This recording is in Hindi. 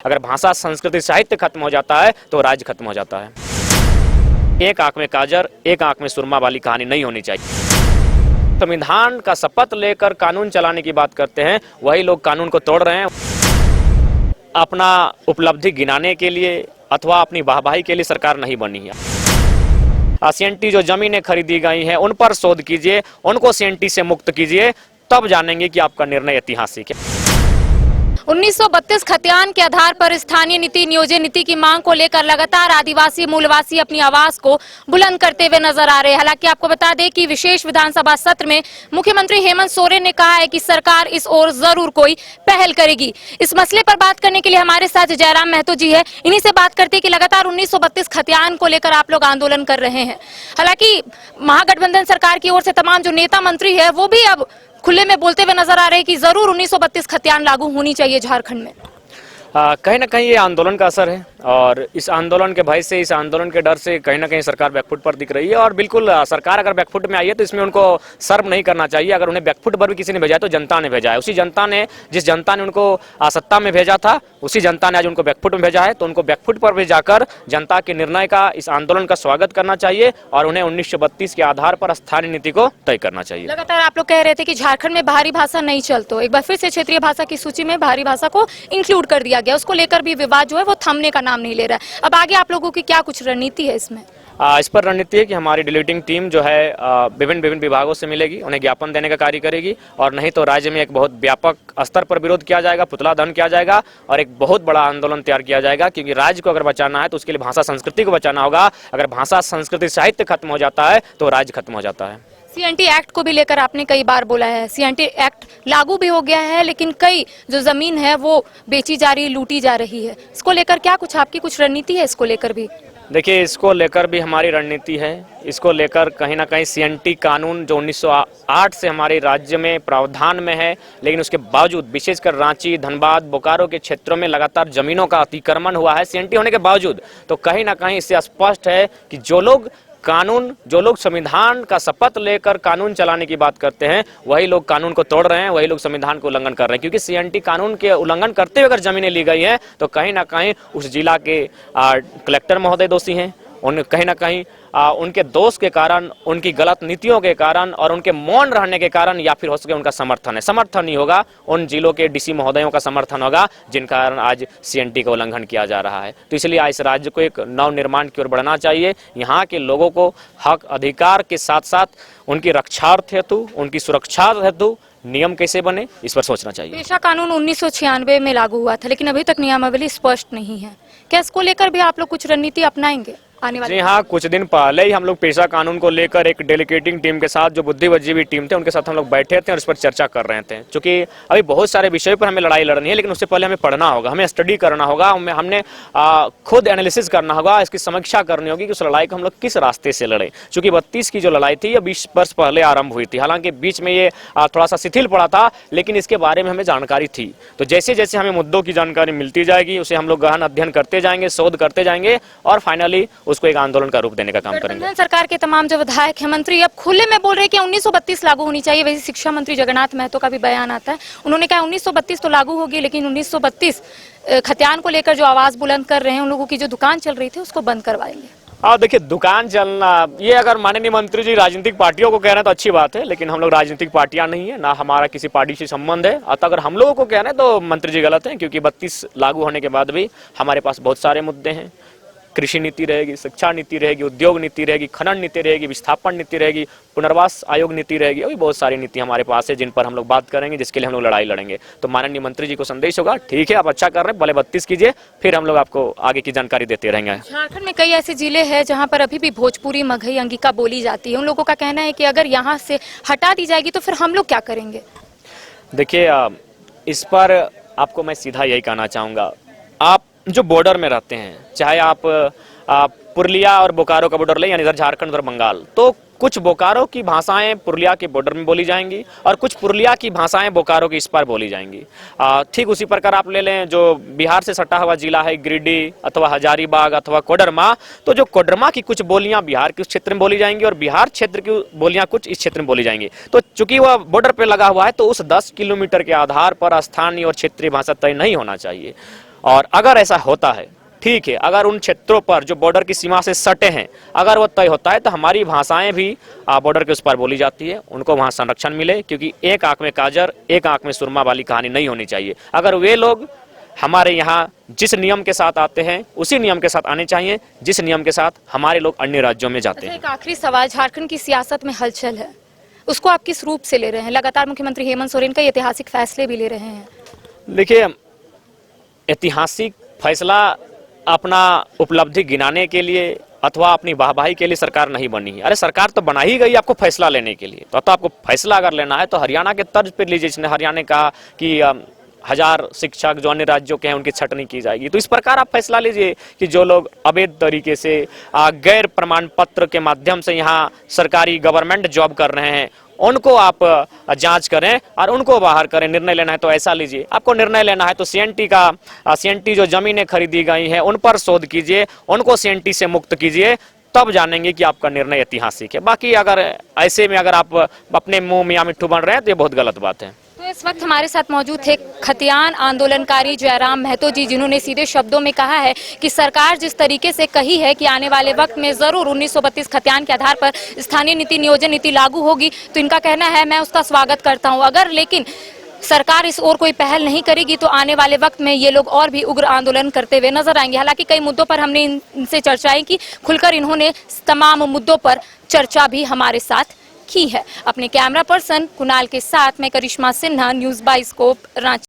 अगर भाषा, संस्कृति, साहित्य खत्म हो जाता है तो राज्य खत्म हो जाता है। एक आंख में काजर, एक आंख में सुरमा वाली कहानी नहीं होनी चाहिए। संविधान का शपथ लेकर कानून चलाने की बात करते हैं, वही लोग कानून को तोड़ रहे हैं। अपना उपलब्धि गिनाने के लिए अथवा अपनी वाहवाही के लिए सरकार नहीं बनी है। सीएनटी जो जमीनें खरीदी गई हैं उन पर शोध कीजिए, उनको सीएनटी से मुक्त कीजिए, तब जानेंगे कि आपका निर्णय ऐतिहासिक है। 1932 खतियान के आधार पर स्थानीय नीति, नियोजन नीति की मांग को लेकर लगातार आदिवासी मूलवासी अपनी आवाज को बुलंद करते हुए नजर आ रहे हैं। हालांकि आपको बता दें कि विशेष विधानसभा सत्र में मुख्यमंत्री हेमंत सोरेन ने कहा है कि सरकार इस ओर जरूर कोई पहल करेगी। इस मसले पर बात करने के लिए हमारे साथ जयराम महतो जी है। इन्हीं से बात करते हैं कि लगातार 1932 खतियान को लेकर आप लोग आंदोलन कर रहे हैं। हालांकि महागठबंधन सरकार की ओर से तमाम जो नेता मंत्री है वो भी अब खुले में बोलते हुए नजर आ रहे हैं कि जरूर 1932 खतियान लागू होनी चाहिए झारखंड में। कहीं ना कहीं ये आंदोलन का असर है और इस आंदोलन के भय से, इस आंदोलन के डर से कहीं ना कहीं सरकार बैकफुट पर दिख रही है। और बिल्कुल सरकार अगर बैकफुट में आई है तो इसमें उनको शर्म नहीं करना चाहिए। अगर उन्हें बैकफुट पर भी किसी ने भेजा है तो जनता ने भेजा है। उसी जनता ने, जिस जनता ने उनको सत्ता में भेजा था, उसी जनता ने आज उनको बैकफुट में भेजा है। तो उनको बैकफुट पर भी जाकर जनता के निर्णय का, इस आंदोलन का स्वागत करना चाहिए और उन्हें 1932 के आधार पर स्थानीय नीति को तय करना चाहिए। लगातार आप लोग कह रहे थे कि झारखंड में बाहरी भाषा नहीं चलतो, एक बार फिर से क्षेत्रीय भाषा की सूची में बाहरी भाषा को इंक्लूड कर दिया गया। उसको लेकर भी विवाद जो है वो थमने का नाम नहीं ले रहा है। अब आगे आप लोगों की क्या कुछ रणनीति है इसमें? इस पर रणनीति है कि हमारी डिलीटिंग टीम जो है विभिन्न विभागों से मिलेगी, उन्हें ज्ञापन देने का कार्य करेगी और नहीं तो राज्य में एक बहुत व्यापक स्तर पर विरोध किया जाएगा, पुतला दहन किया जाएगा और एक बहुत बड़ा आंदोलन तैयार किया जाएगा। क्योंकि राज्य को अगर बचाना है तो उसके लिए भाषा संस्कृति को बचाना होगा। अगर भाषा, संस्कृति, साहित्य खत्म हो जाता है तो राज्य खत्म हो जाता है। सीएनटी एक्ट को भी लेकर आपने कई बार बोला है, सीएनटी एक्ट लागू भी हो गया है लेकिन कई जो जमीन है वो बेची जा रही, लूटी जा रही है। इसको लेकर क्या कुछ आपकी कुछ रणनीति है? इसको लेकर भी देखिए, इसको लेकर भी हमारी रणनीति है। इसको लेकर कहीं ना कहीं सीएनटी कानून जो 1908 से हमारे राज्य में प्रावधान में है, लेकिन उसके बावजूद विशेषकर रांची, धनबाद, बोकारो के क्षेत्रों में लगातार जमीनों का अतिक्रमण हुआ है सीएनटी होने के बावजूद। तो कहीं ना कहीं इससे स्पष्ट है कि जो लोग संविधान का शपथ लेकर कानून चलाने की बात करते हैं, वही लोग कानून को तोड़ रहे हैं, वही लोग संविधान को उल्लंघन कर रहे हैं। क्योंकि सीएनटी कानून के उल्लंघन करते हुए अगर जमीनें ली गई हैं तो कहीं ना कहीं उस जिला के कलेक्टर महोदय दोषी हैं। कहीं ना कहीं उनके दोष के कारण, उनकी गलत नीतियों के कारण और उनके मौन रहने के कारण, या फिर हो सके उनका समर्थन नहीं होगा, उन जिलों के डीसी महोदयों का समर्थन होगा जिन कारण आज सीएनटी का उल्लंघन किया जा रहा है। तो इसलिए इस राज्य को एक नव निर्माण की ओर बढ़ना चाहिए। यहाँ के लोगों को हक अधिकार के साथ साथ उनकी रक्षार्थ हेतु, उनकी सुरक्षा हेतु नियम कैसे बने, इस पर सोचना चाहिए। पेशा कानून 1996 में लागू हुआ था लेकिन अभी तक नियमावली स्पष्ट नहीं है। क्या इसको लेकर भी आप लोग कुछ रणनीति अपनाएंगे आने वाले? जी हाँ, कुछ दिन पहले ही हम लोग पेशा कानून को लेकर एक डेलीगेटिंग टीम के साथ, जो बुद्धिजीवी टीम थे, उनके साथ हम लोग बैठे थे और इस पर चर्चा कर रहे थे। क्योंकि अभी बहुत सारे विषयों पर हमें लड़ाई लड़नी है, लेकिन उससे पहले हमें पढ़ना होगा, हमें स्टडी करना होगा, हमने खुद एनालिसिस करना होगा, इसकी समीक्षा करनी होगी कि उस लड़ाई को हम लोग किस रास्ते से लड़े। चूंकि 32 की जो लड़ाई थी ये 20 वर्ष पहले आरंभ हुई थी। हालांकि बीच में ये थोड़ा सा शिथिल पड़ा था, लेकिन इसके बारे में हमें जानकारी थी। तो जैसे जैसे हमें मुद्दों की जानकारी मिलती जाएगी, उसे हम लोग गहन अध्ययन करते जाएंगे, शोध करते जाएंगे और फाइनली उसको एक आंदोलन का देने का काम करेंगे। सरकार के तमाम जो विधायक है, मंत्री अब खुले में बोल रहे हैं कि 1932 लागू होनी चाहिए। वैसे शिक्षा मंत्री जगन्नाथ महतो का भी बयान आता है, उन्होंने कहा 1932 तो लागू होगी लेकिन 1932 खतियान को लेकर जो आवाज बुलंद कर रहे हैं, उन लोगों की जो दुकान चल रही थी उसको बंद करवाएंगे। देखिए, दुकान चलना, ये अगर माननीय मंत्री जी राजनीतिक पार्टियों को कह रहे हैं तो अच्छी बात है, लेकिन हम लोग राजनीतिक पार्टियां नहीं है, ना हमारा किसी पार्टी से संबंध है। अतः अगर हम लोगों को कह रहे हैं तो मंत्री जी गलत हैं। क्योंकि 32 लागू होने के बाद भी हमारे पास बहुत सारे मुद्दे हैं। कृषि नीति रहेगी, शिक्षा नीति रहेगी, उद्योग नीति रहेगी, खनन नीति रहेगी, विस्थापन नीति रहेगी, पुनर्वास आयोग नीति रहेगी, अभी बहुत सारी नीति हमारे पास है जिन पर हम लोग बात करेंगे, जिसके लिए हम लोग लड़ाई लड़ेंगे। तो माननीय मंत्री जी को संदेश होगा, ठीक है आप अच्छा कर रहे हैं, पहले 32 कीजिए, फिर हम लोग आपको आगे की जानकारी देते रहेंगे। झारखंड में कई ऐसे जिले हैं जहाँ पर अभी भी भोजपुरी, मगही, अंगिका बोली जाती है। उन लोगों का कहना है कि अगर यहाँ से हटा दी जाएगी तो फिर हम लोग क्या करेंगे? देखिए, इस पर आपको मैं सीधा यही कहना चाहूँगा, आप जो बॉर्डर में रहते हैं, चाहे आप पुरुलिया और बोकारो का बॉर्डर ले, यानी इधर झारखंड उधर बंगाल, तो कुछ बोकारो की भाषाएं पुरुलिया के बॉर्डर में बोली जाएंगी और कुछ पुरुलिया की भाषाएं बोकारो के इस पार बोली जाएंगी। ठीक उसी प्रकार आप ले लें जो बिहार से सटा हुआ जिला है गिरिडीह अथवा हजारीबाग अथवा कोडरमा, तो जो कोडरमा की कुछ बोलियां बिहार के उस क्षेत्र में बोली जाएंगी और बिहार क्षेत्र की बोलियां कुछ इस क्षेत्र में बोली जाएंगी। तो चूंकि वह बॉर्डर पर लगा हुआ है तो उस 10 किलोमीटर के आधार पर स्थानीय और क्षेत्रीय भाषा तय नहीं होना चाहिए। और अगर ऐसा होता है, ठीक है, अगर उन क्षेत्रों पर जो बॉर्डर की सीमा से सटे हैं अगर वो तय होता है तो हमारी भाषाएं भी बॉर्डर के उस पर बोली जाती है, उनको वहाँ संरक्षण मिले, क्योंकि एक आंख में काजर एक आंख में सुरमा वाली कहानी नहीं होनी चाहिए। अगर वे लोग हमारे यहाँ जिस नियम के साथ आते हैं उसी नियम के साथ आने चाहिए जिस नियम के साथ हमारे लोग अन्य राज्यों में जाते हैं। एक आखिरी सवाल, झारखंड की सियासत में हलचल है, उसको आप किस रूप से ले रहे हैं? लगातार मुख्यमंत्री हेमंत सोरेन कई ऐतिहासिक फैसले भी ले रहे हैं। देखिए, ऐतिहासिक फैसला अपना उपलब्धि गिनाने के लिए अथवा अपनी वाहवाही के लिए सरकार नहीं बनी है। अरे सरकार तो बना ही गई आपको फैसला लेने के लिए, तो आपको फैसला अगर लेना है तो हरियाणा के तर्ज पर लीजिए, जिसने हरियाणा कहा कि 1000 शिक्षक जो अन्य राज्यों के हैं उनकी छटनी की जाएगी। तो इस प्रकार आप फैसला लीजिए कि जो लोग अवैध तरीके से गैर प्रमाण पत्र के माध्यम से यहाँ सरकारी गवर्नमेंट जॉब कर रहे हैं उनको आप जांच करें और उनको बाहर करें। निर्णय लेना है तो ऐसा लीजिए। आपको निर्णय लेना है तो सीएनटी जो जमीनें खरीदी गई हैं उन पर शोध कीजिए, उनको सीएनटी से मुक्त कीजिए, तब जानेंगे कि आपका निर्णय ऐतिहासिक है। बाकी अगर ऐसे में अगर आप अपने मुंह मियां मिट्ठू बन रहे हैं तो ये बहुत गलत बात है। तो इस वक्त हमारे साथ मौजूद थे खतियान आंदोलनकारी जयराम महतो जी, जिन्होंने सीधे शब्दों में कहा है कि सरकार जिस तरीके से कही है कि आने वाले वक्त में जरूर 1932 खतियान के आधार पर स्थानीय नीति नियोजन नीति लागू होगी, तो इनका कहना है मैं उसका स्वागत करता हूं। अगर लेकिन सरकार इस ओर कोई पहल नहीं करेगी तो आने वाले वक्त में ये लोग और भी उग्र आंदोलन करते हुए नजर आएंगे। हालांकि कई मुद्दों पर हमने इनसे चर्चाएं की, खुलकर इन्होंने तमाम मुद्दों पर चर्चा भी हमारे साथ की है। अपने कैमरा पर्सन कुणाल के साथ मैं करिश्मा सिन्हा, न्यूज़ बाइस्कोप, रांची।